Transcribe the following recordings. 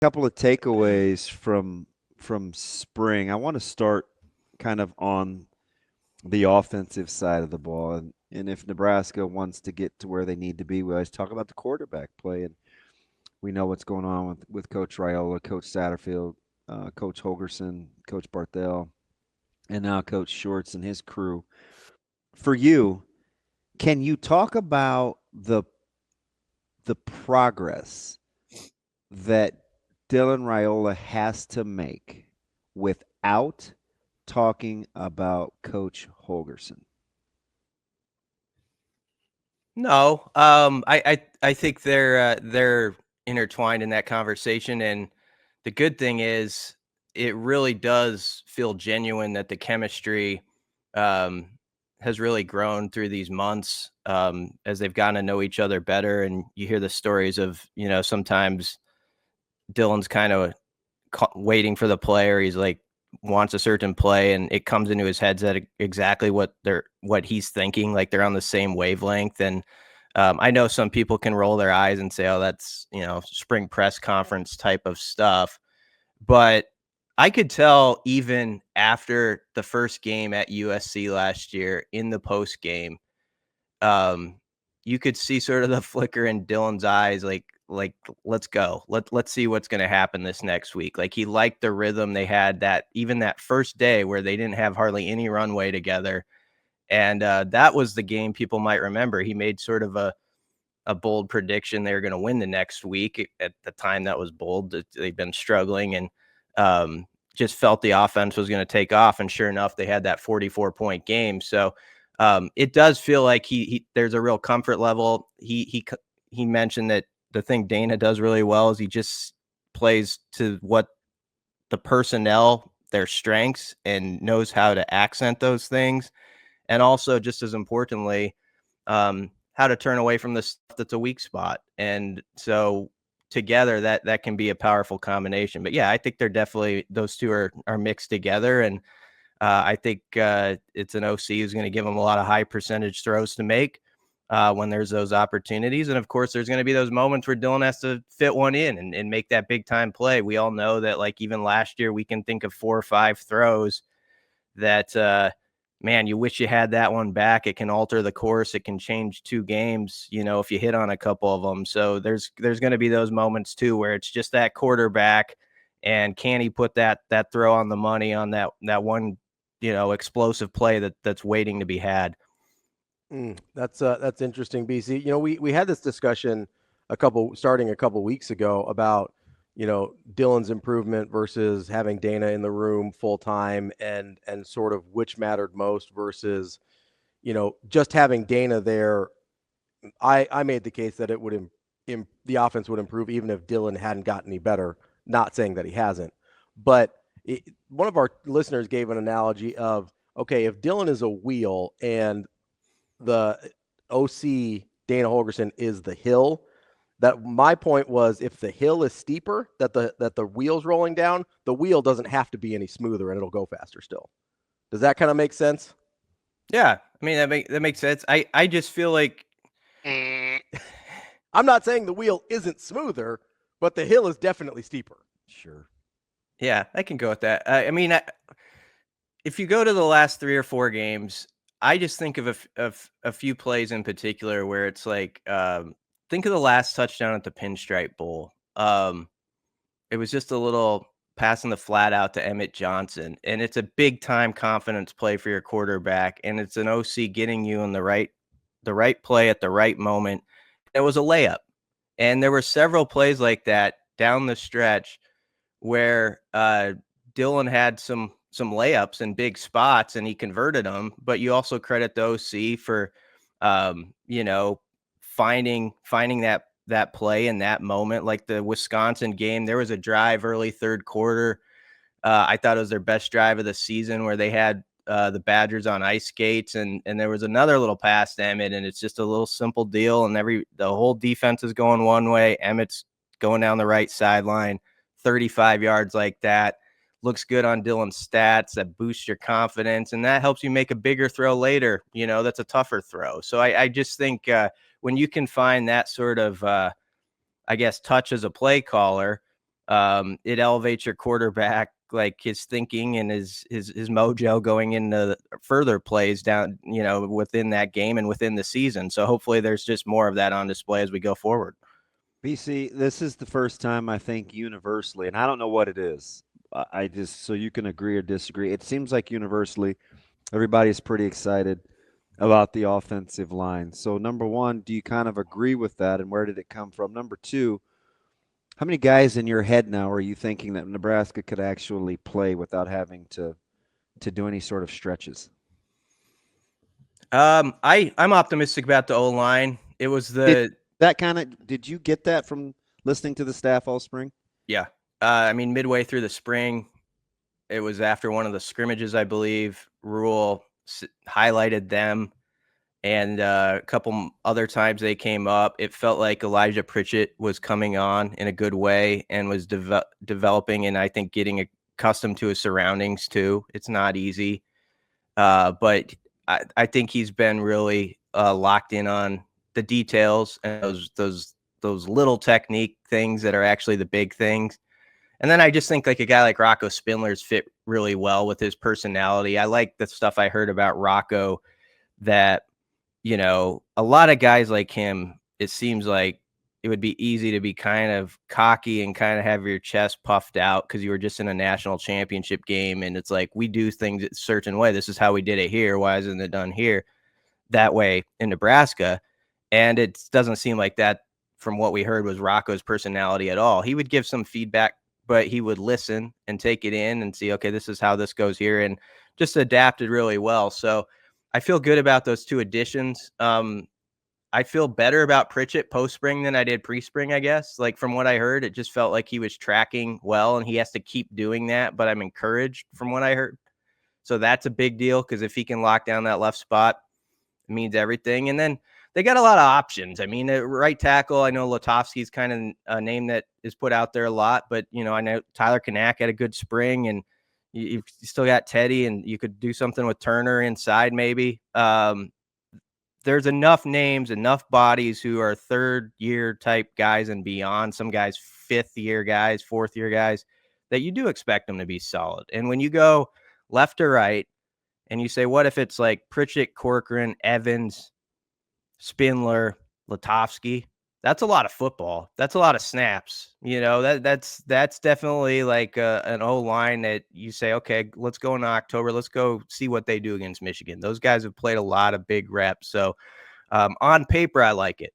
Couple of takeaways from spring. I want to start kind of on the offensive side of the ball, and if Nebraska wants to get to where they need to be, we always talk about the quarterback play, and we know what's going on with Coach Raiola, Coach Satterfield, Coach Holgerson, Coach Barthel, and now Coach Shorts and his crew. For you, can you talk about the progress that Dylan Raiola has to make without talking about Coach Holgerson? No, I think they're intertwined in that conversation, and the good thing is it really does feel genuine that the chemistry um, has really grown through these months as they've gotten to know each other better, and you hear the stories of sometimes Dylan's kind of waiting for the player. He's like wants a certain play, and it comes into his head that exactly what he's thinking. Like they're on the same wavelength. And I know some people can roll their eyes and say, "Oh, that's spring press conference type of stuff," but I could tell even after the first game at USC last year in the post game, um, you could see sort of the flicker in Dylan's eyes, like let's go, let's see what's going to happen this next week. Like he liked the rhythm they had that first day where they didn't have hardly any runway together, and that was the game people might remember. He made sort of a bold prediction they were going to win the next week. At the time, that was bold. They've been struggling and just felt the offense was going to take off. And sure enough, they had that 44-point game. So it does feel like he there's a real comfort level. He mentioned that the thing Dana does really well is he just plays to what the personnel, their strengths, and knows how to accent those things. And also, just as importantly, how to turn away from the stuff that's a weak spot. And so together that can be a powerful combination. But yeah, I think they're definitely, those two are mixed together. And I think it's an OC who's going to give them a lot of high percentage throws to make when there's those opportunities. And of course, there's going to be those moments where Dylan has to fit one in and make that big time play. We all know that, like, even last year, we can think of 4 or 5 throws that, man, you wish you had that one back. It can alter the course. It can change 2 games, if you hit on a couple of them. So there's going to be those moments too, where it's just that quarterback, and can he put that throw on the money on that one, explosive play that's waiting to be had. That's interesting, BC. We had this discussion starting a couple weeks ago about Dylan's improvement versus having Dana in the room full time, and sort of which mattered most versus just having Dana there. I made the case that it would the offense would improve even if Dylan hadn't gotten any better. Not saying that he hasn't, but one of our listeners gave an analogy of, okay, if Dylan is a wheel and the OC Dana Holgerson is the hill. That my point was, if the hill is steeper, that the wheel's rolling down, the wheel doesn't have to be any smoother and it'll go faster still. Does that kind of make sense? Yeah, I mean that makes sense. I just feel like I'm not saying the wheel isn't smoother, but the hill is definitely steeper. Sure. Yeah, I can go with that. I mean, if you go to the last 3 or 4 games, I just think of a few plays in particular where it's like, think of the last touchdown at the Pinstripe Bowl. It was just a little passing the flat out to Emmett Johnson, and it's a big time confidence play for your quarterback, and it's an OC getting you in the right play at the right moment. It was a layup, and there were several plays like that down the stretch where Dylan had some layups in big spots and he converted them. But you also credit the OC for, finding that play in that moment. Like the Wisconsin game, there was a drive early third quarter. I thought it was their best drive of the season, where they had the Badgers on ice skates, and there was another little pass to Emmett, and it's just a little simple deal, and the whole defense is going one way. Emmett's going down the right sideline, 35 yards like that. Looks good on Dylan's stats. That boosts your confidence, and that helps you make a bigger throw later. That's a tougher throw. So I just think when you can find that sort of, I guess, touch as a play caller, It elevates your quarterback, like his thinking and his mojo going into further plays down, within that game and within the season. So hopefully there's just more of that on display as we go forward. BC, this is the first time I think universally, and I don't know what it is. I just, so you can agree or disagree. It seems like universally everybody's pretty excited about the offensive line. So number one, do you kind of agree with that, and where did it come from? Number two, how many guys in your head now are you thinking that Nebraska could actually play without having to do any sort of stretches? I'm optimistic about the O-line. It was Did you get that from listening to the staff all spring? Yeah. I mean, midway through the spring, it was after one of the scrimmages, I believe, Rule highlighted them, and a couple other times they came up. It felt like Elijah Pritchett was coming on in a good way and was developing, and I think getting accustomed to his surroundings too. It's not easy, but I think he's been really locked in on the details and those little technique things that are actually the big things. And then I just think like a guy like Rocco Spindler's fit really well with his personality. I like the stuff I heard about Rocco that, a lot of guys like him, it seems like it would be easy to be kind of cocky and kind of have your chest puffed out because you were just in a national championship game. And it's like, we do things a certain way. This is how we did it here. Why isn't it done here that way in Nebraska? And it doesn't seem like that from what we heard was Rocco's personality at all. He would give some feedback, but he would listen and take it in and see, okay, this is how this goes here, and just adapted really well. So I feel good about those two additions. I feel better about Pritchett post-spring than I did pre-spring, I guess. Like from what I heard, it just felt like he was tracking well, and he has to keep doing that, but I'm encouraged from what I heard. So that's a big deal because if he can lock down that left spot, it means everything. And then they got a lot of options. I mean, right tackle, I know Lutovsky's kind of a name that is put out there a lot, but, I know Tyler Kanak had a good spring, and you still got Teddy, and you could do something with Turner inside maybe. There's enough names, enough bodies who are third-year type guys and beyond, some guys fifth-year guys, fourth-year guys, that you do expect them to be solid. And when you go left to right and you say, what if it's like Pritchett, Corcoran, Evans, Spindler, Lutovsky? That's a lot of football. That's a lot of snaps. That's definitely like an O-line that you say, okay, let's go in October. Let's go see what they do against Michigan. Those guys have played a lot of big reps. So on paper, I like it.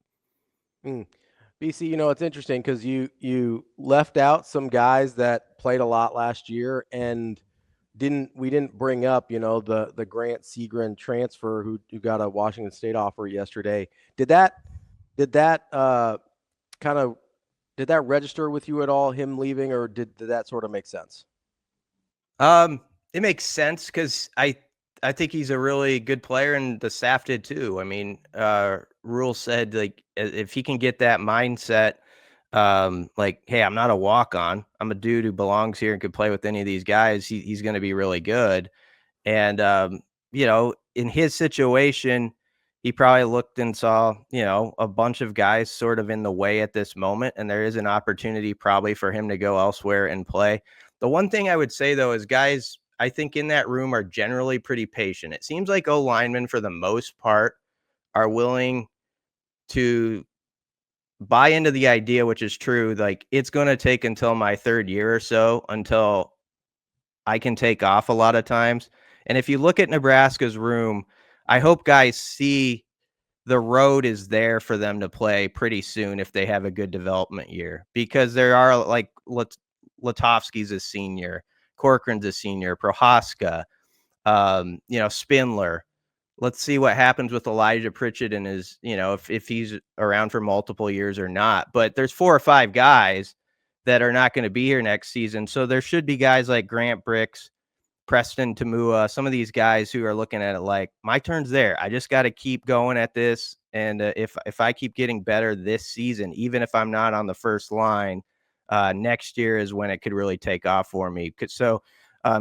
BC, it's interesting because you left out some guys that played a lot last year, and we didn't bring up, the Grant Segrin transfer who got a Washington State offer yesterday. Did that register with you at all, him leaving, or did that sort of make sense? It makes sense because I think he's a really good player, and the staff did too. I mean, Rule said like if he can get that mindset, like, hey, I'm not a walk-on. I'm a dude who belongs here and could play with any of these guys. He's going to be really good. And, in his situation, he probably looked and saw, a bunch of guys sort of in the way at this moment. And there is an opportunity probably for him to go elsewhere and play. The one thing I would say, though, is guys, I think in that room are generally pretty patient. It seems like O-linemen, for the most part, are willing to buy into the idea, which is true. Like, it's going to take until my third year or so until I can take off a lot of times. And if you look at Nebraska's room, I hope guys see the road is there for them to play pretty soon if they have a good development year, because there are like Lutovsky's a senior, Corcoran's a senior, Prohaska, Spindler. Let's see what happens with Elijah Pritchett and his, if he's around for multiple years or not. But there's 4 or 5 guys that are not going to be here next season. So there should be guys like Grant Bricks, Preston Tamua, some of these guys who are looking at it like, my turn's there. I just got to keep going at this. And if I keep getting better this season, even if I'm not on the first line, next year is when it could really take off for me. So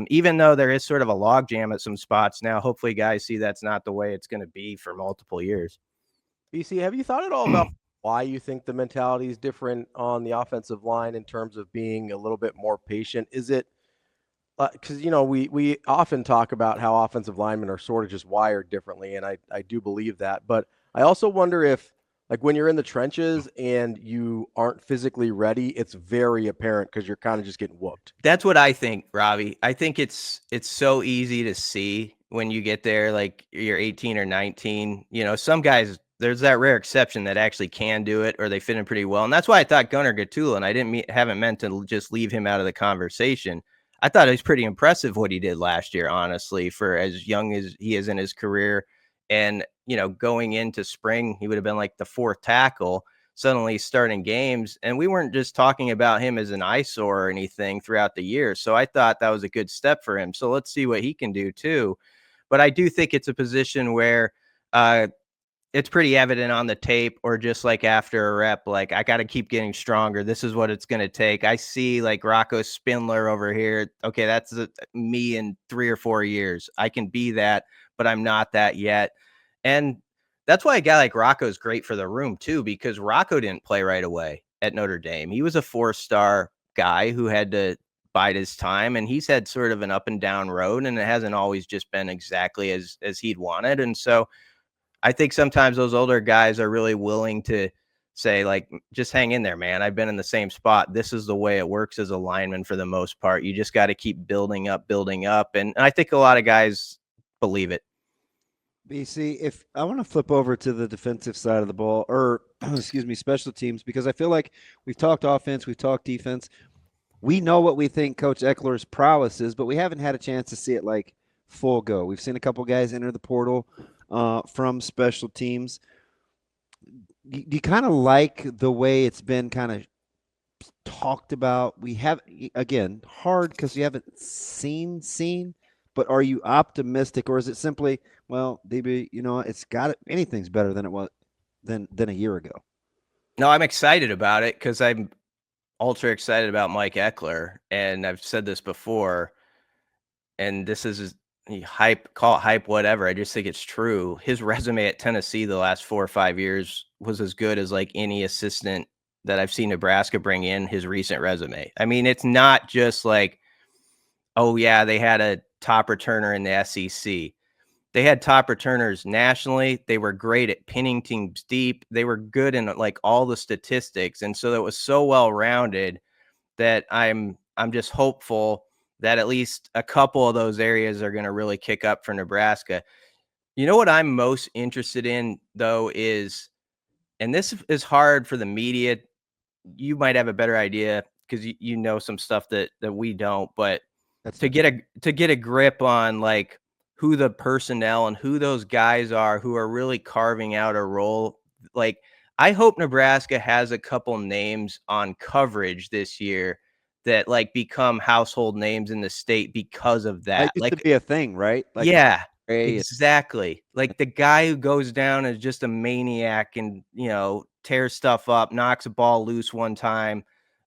even though there is sort of a logjam at some spots now, hopefully guys see that's not the way it's going to be for multiple years. BC, have you thought at all about why you think the mentality is different on the offensive line in terms of being a little bit more patient? Is it because we often talk about how offensive linemen are sort of just wired differently, and I do believe that. But I also wonder if, like, when you're in the trenches and you aren't physically ready, it's very apparent because you're kind of just getting whooped. That's what I think, Ravi. I think it's so easy to see when you get there, like you're 18 or 19. Some guys, there's that rare exception that actually can do it, or they fit in pretty well. And that's why I thought Gunnar Gatula, and I haven't meant to just leave him out of the conversation. I thought it was pretty impressive what he did last year, honestly, for as young as he is in his career. And, going into spring, he would have been like the fourth tackle, suddenly starting games. And we weren't just talking about him as an eyesore or anything throughout the year. So I thought that was a good step for him. So let's see what he can do too. But I do think it's a position where it's pretty evident on the tape, or just like after a rep, like, I got to keep getting stronger. This is what it's going to take. I see like Rocco Spindler over here. Okay, that's me in 3 or 4 years. I can be that, but I'm not that yet. And that's why a guy like Rocco is great for the room too, because Rocco didn't play right away at Notre Dame. He was a 4-star guy who had to bide his time, and he's had sort of an up and down road, and it hasn't always just been exactly as he'd wanted. And so I think sometimes those older guys are really willing to say, like, just hang in there, man. I've been in the same spot. This is the way it works as a lineman for the most part. You just got to keep building up. And I think a lot of guys believe it. BC, if I want to flip over to the defensive side of the ball, or excuse me, special teams, because I feel like we've talked offense, we've talked defense. We know what we think Coach Ekeler's prowess is, but we haven't had a chance to see it like full go. We've seen a couple guys enter the portal from special teams. Do you kind of like the way it's been kind of talked about? We have, again, hard because you haven't seen, but are you optimistic, or is it simply, well, DB, anything's better than it was than a year ago? No, I'm excited about it because I'm ultra excited about Mike Ekeler, and I've said this before, and this is hype, call it hype, whatever. I just think it's true. His resume at Tennessee the last 4 or 5 years was as good as like any assistant that I've seen Nebraska bring in his recent resume. I mean, it's not just like, oh yeah, they had a top returner in the SEC. They had top returners nationally. They were great at pinning teams deep. They were good in like all the statistics. And so that was so well-rounded that I'm just hopeful that at least a couple of those areas are going to really kick up for Nebraska. You know what I'm most interested in, though, is, and this is hard for the media. You might have a better idea because you know some stuff that we don't, but to get a grip on like who the personnel and who those guys are who are really carving out a role. Like, I hope Nebraska has a couple names on coverage this year that like become household names in the state because of that. It used to be a thing, right? Like, yeah, exactly. Like the guy who goes down as just a maniac and, tears stuff up, knocks a ball loose one time.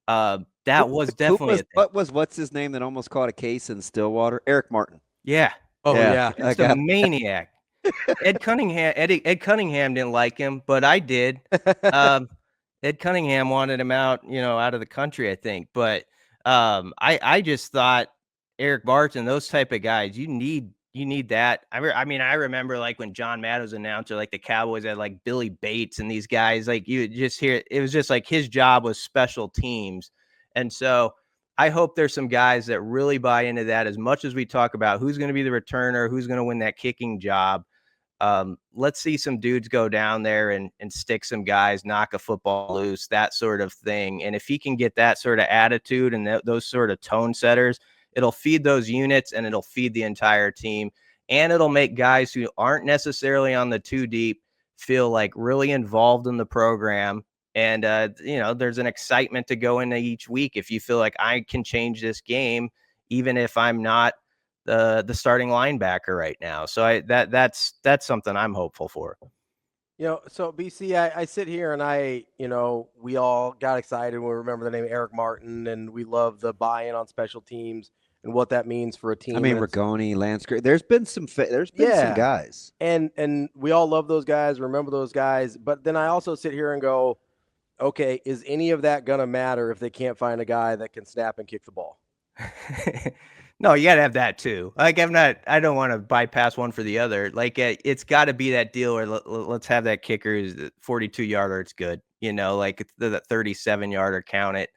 That was definitely a thing. What's his name that almost caught a case in Stillwater? Eric Martin. Yeah. Oh yeah. Just a maniac. Ed Cunningham didn't like him, but I did. Ed Cunningham wanted him out, out of the country, I think. But I just thought Eric Barton, those type of guys, you need that. I remember like when John Madden was announcer, like the Cowboys had like Billy Bates and these guys, like you would just hear it was just like his job was special teams. And so I hope there's some guys that really buy into that as much as we talk about who's going to be the returner, who's going to win that kicking job. Let's see some dudes go down there and stick some guys, knock a football loose, that sort of thing. And if he can get that sort of attitude and those sort of tone setters, it'll feed those units and it'll feed the entire team. And it'll make guys who aren't necessarily on the two deep feel like really involved in the program. And, there's an excitement to go into each week if you feel like I can change this game, even if I'm not the starting linebacker right now. So that's something I'm hopeful for. So BC, I sit here and we all got excited when we remember the name Eric Martin, and we love the buy-in on special teams and what that means for a team. I mean, Rigoni, Lansbury, there's been some guys. And we all love those guys, remember those guys. But then I also sit here and go, okay, is any of that going to matter if they can't find a guy that can snap and kick the ball? No, you got to have that too. Like I don't want to bypass one for the other. Like it's got to be that deal where let's have that kicker is 42-yarder. It's good. Like it's the 37-yarder, count it.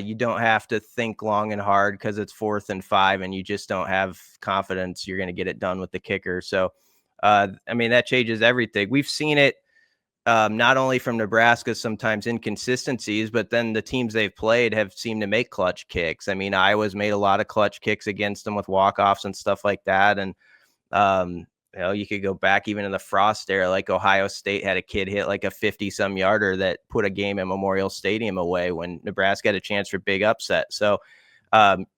You don't have to think long and hard because it's 4th and 5 and you just don't have confidence you're going to get it done with the kicker. So, that changes everything. We've seen it not only from Nebraska, sometimes inconsistencies, but then the teams they've played have seemed to make clutch kicks. Iowa's made a lot of clutch kicks against them with walk-offs and stuff like that. And, you could go back even in the Frost era, like Ohio State had a kid hit like a 50-some yarder that put a game at Memorial Stadium away when Nebraska had a chance for big upset. So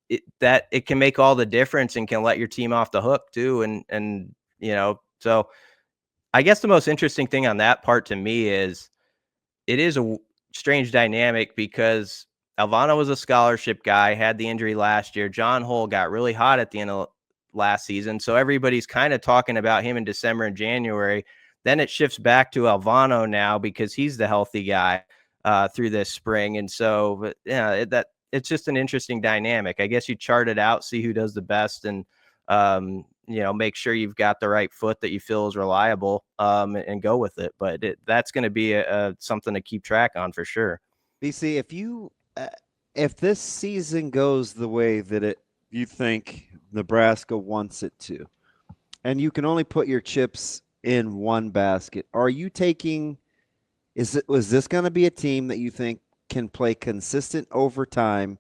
it can make all the difference and can let your team off the hook too. And so I guess the most interesting thing on that part to me is it is a strange dynamic because Alvano was a scholarship guy, had the injury last year. John Hull got really hot at the end of last season. So everybody's kind of talking about him in December and January. Then it shifts back to Alvano now because he's the healthy guy through this spring. And so, it's just an interesting dynamic. I guess you chart it out, see who does the best, and make sure you've got the right foot that you feel is reliable and go with it. But that's going to be something to keep track on for sure. BC, if this season goes the way that you think Nebraska wants it to, and you can only put your chips in one basket, are you taking? Was this going to be a team that you think can play consistent over time,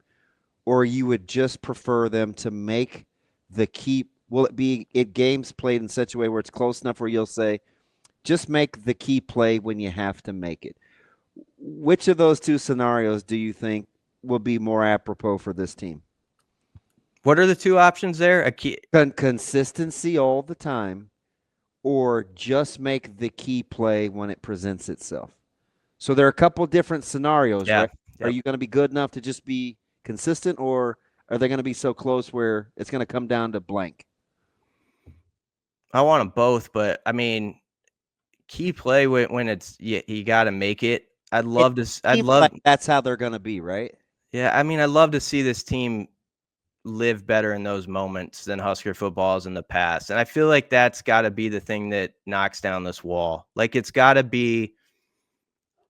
or you would just prefer them to make the key? Will it be games played in such a way where it's close enough where you'll say, just make the key play when you have to make it? Which of those two scenarios do you think will be more apropos for this team? What are the two options there? Consistency all the time, or just make the key play when it presents itself. So there are a couple different scenarios, right? Yep. Are you going to be good enough to just be consistent, or are they going to be so close where it's going to come down to blank? I want them both, but key play when it's you got to make it. That's how they're going to be, right? Yeah, I'd love to see this team live better in those moments than Husker football has in the past. And I feel like that's got to be the thing that knocks down this wall. Like it's got to be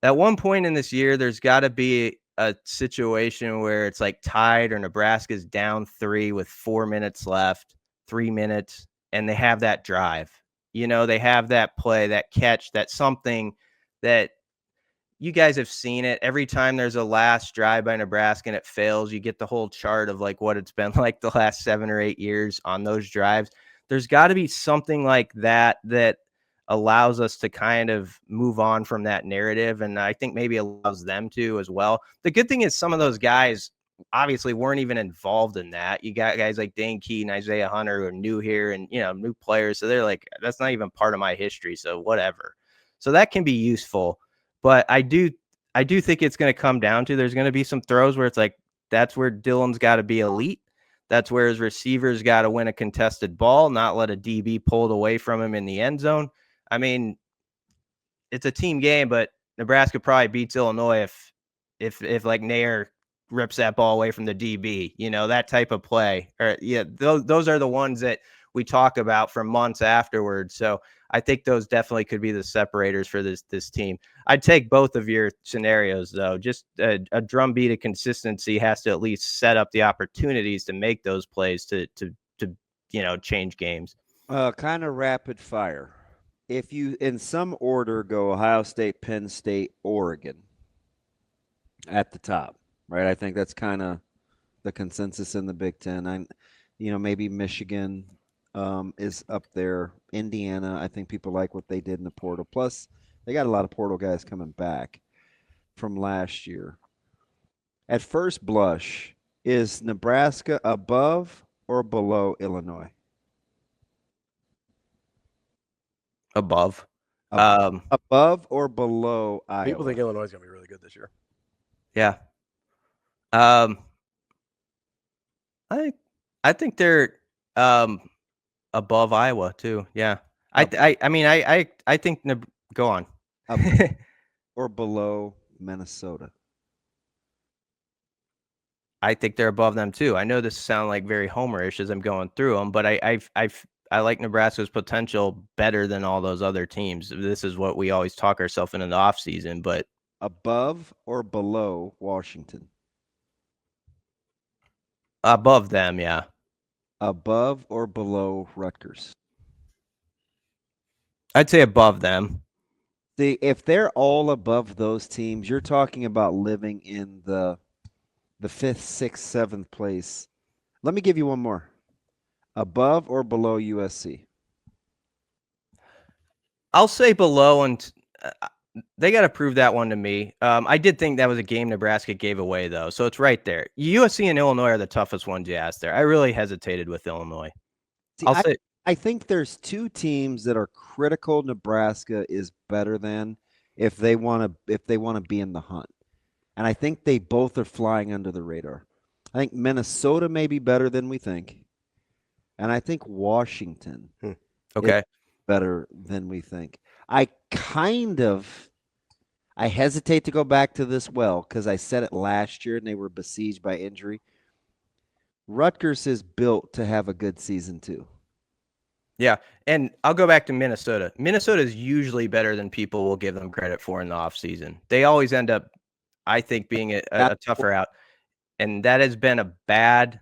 at one point in this year, there's got to be a situation where it's like tied or Nebraska's down 3 with 4 minutes left, 3 minutes, and they have that drive. They have that play, that catch, that something that you guys have seen it every time there's a last drive by Nebraska and it fails. You get the whole chart of like what it's been like the last 7 or 8 years on those drives. There's got to be something like that allows us to kind of move on from that narrative. And I think maybe allows them to as well. The good thing is some of those guys obviously weren't even involved in that. You got guys like Dane Key and Isaiah Hunter who are new here and, new players. So they're like, that's not even part of my history. So whatever. So that can be useful. But I do think it's going to come down to there's going to be some throws where it's like that's where Dylan's got to be elite. That's where his receivers got to win a contested ball, not let a DB pulled away from him in the end zone. It's a team game, but Nebraska probably beats Illinois if like Nair rips that ball away from the DB, that type of play. Or those are the ones that we talk about for months afterwards. So I think those definitely could be the separators for this team. I'd take both of your scenarios, though. Just a drumbeat of consistency has to at least set up the opportunities to make those plays to change games. Kind of rapid fire. If you, in some order, go Ohio State, Penn State, Oregon at the top, right? I think that's kind of the consensus in the Big Ten. Maybe Michigan is up there. Indiana, I think people like what they did in the portal. Plus, they got a lot of portal guys coming back from last year. At first blush, is Nebraska above or below Illinois? Above. Above or below Iowa? People think Illinois is going to be really good this year. Yeah. I think they're above Iowa too. Yeah. I think go on. Or below Minnesota. I think they're above them too. I know this sounds like very homerish as I'm going through them, but I like Nebraska's potential better than all those other teams. This is what we always talk ourselves into the offseason, but Above or below Washington? above them, yeah. Above or below Rutgers? I'd say above them. See, if they're all above those teams, you're talking about living in the fifth, sixth, seventh place. Let me give you one more. Above or below USC? I'll say below, and they got to prove that one to me. I did think that was a game Nebraska gave away, though, so it's right there. USC and Illinois are the toughest ones you asked there. I really hesitated with Illinois. See, I'll say I think there's two teams that are critical Nebraska is better than if they want to be in the hunt. And I think they both are flying under the radar. I think Minnesota may be better than we think. And I think Washington okay. is better than we think. I hesitate to go back to this because I said it last year and they were besieged by injury. Rutgers is built to have a good season too. Yeah, and I'll go back to Minnesota. Minnesota is usually better than people will give them credit for in the offseason. They always end up, I think, being a tougher out. And that has been a bad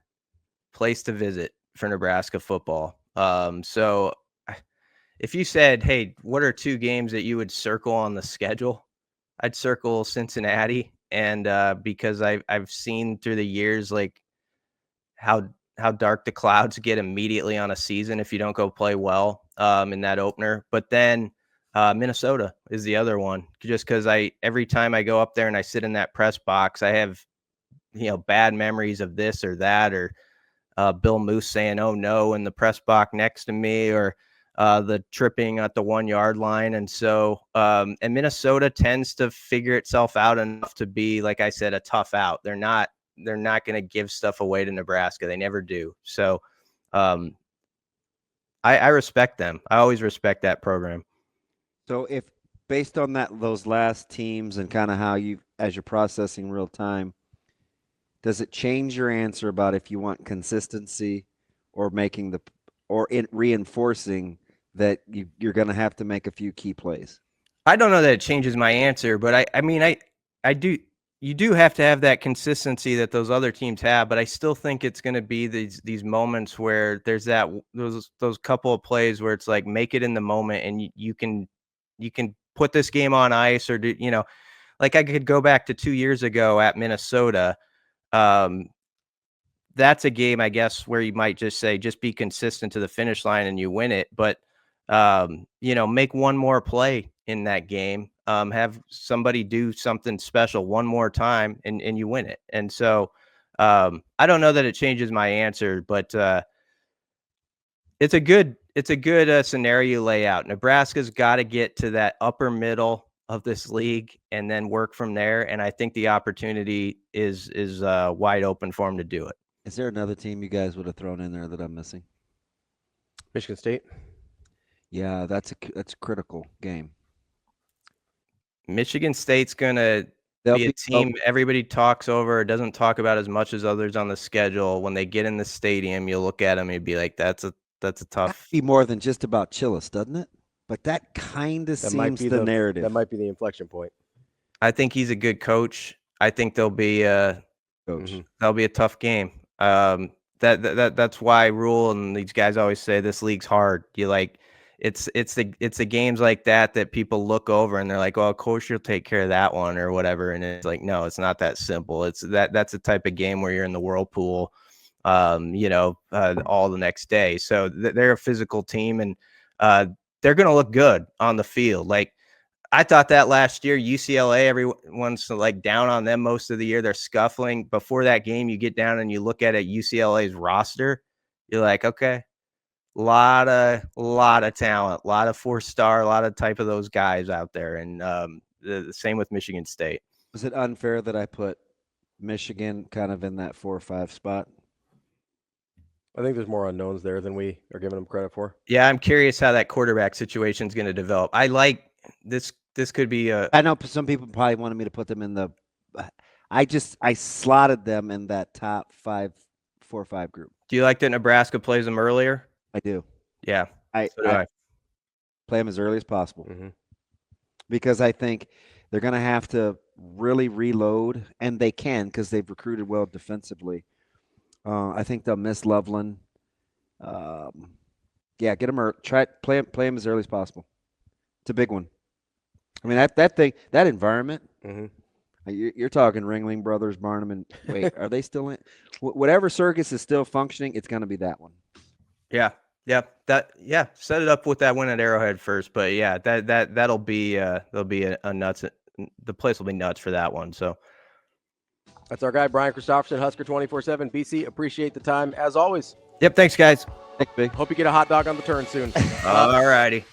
place to visit for Nebraska football. So if you said, hey, what are two games that you would circle on the schedule? I'd circle Cincinnati. And because I've seen through the years, like how dark the clouds get immediately on a season if you don't go play well in that opener. But then Minnesota is the other one, just because every time I go up there and I sit in that press box, I have, bad memories of this or that, or Bill Moose saying, "Oh no," in the press box next to me, or the tripping at the 1 yard line. And so, and Minnesota tends to figure itself out enough to be, like I said, a tough out. They're not going to give stuff away to Nebraska. They never do. So I respect them. I always respect that program. So if based on those last teams and kind of how as you're processing real time, does it change your answer about if you want consistency or reinforcing that you're going to have to make a few key plays? I don't know that it changes my answer, but I do. You do have to have that consistency that those other teams have, but I still think it's going to be these moments where there's those couple of plays where it's like make it in the moment, and you can put this game on ice, or like I could go back to 2 years ago at Minnesota. That's a game, I guess, where you might just say, just be consistent to the finish line and you win it. But, make one more play in that game, have somebody do something special one more time and you win it. And so I don't know that it changes my answer, but it's a good scenario layout. Nebraska's got to get to that upper middle of this league and then work from there. And I think the opportunity is wide open for them to do it. Is there another team you guys would have thrown in there that I'm missing? Michigan State. Yeah, that's a critical game. Michigan State's gonna be a team everybody talks over, doesn't talk about as much as others on the schedule. When they get in the stadium, you look at them and be like, that's a tough. That'd be more than just about Chillis, doesn't it? But that kind of seems the narrative. That might be the inflection point. I think he's a good coach. I think they'll be That'll be a tough game. That's why Rule and these guys always say this league's hard. It's the games like that people look over and they're like, "Oh, coach, you'll take care of that one," or whatever. And it's like, no, it's not that simple. It's that's the type of game where you're in the whirlpool, all the next day. So they're a physical team, and they're going to look good on the field. Like, I thought that last year, UCLA, everyone's like down on them most of the year. They're scuffling. Before that game, you get down and you look at UCLA's roster. You're like, okay, lot of talent, a lot of 4-star, a lot of type of those guys out there. And the same with Michigan State. Was it unfair that I put Michigan kind of in that 4 or 5 spot? I think there's more unknowns there than we are giving them credit for. Yeah, I'm curious how that quarterback situation is going to develop. I like this this could be a. I know some people probably wanted me to put them in the. I slotted them in that top 4 or 5 group. Do you like that Nebraska plays them earlier? I do. Yeah, I so do I. play them as early as possible Mm-hmm. because I think they're going to have to really reload, and they can because they've recruited well defensively. I think they'll miss Loveland. Yeah, get them play them as early as possible. It's a big one. I mean that environment. Mm-hmm. You're talking Ringling Brothers, Barnum, and wait, are they still in? Whatever circus is still functioning, it's going to be that one. Yeah. Set it up with that win at Arrowhead first, but yeah, that'll be a nuts. The place will be nuts for that one. So That's our guy Brian Christopherson, Husker247. BC, appreciate the time as always. yep, thanks guys. Thanks, Big. Hope you get a hot dog on the turn soon. All righty.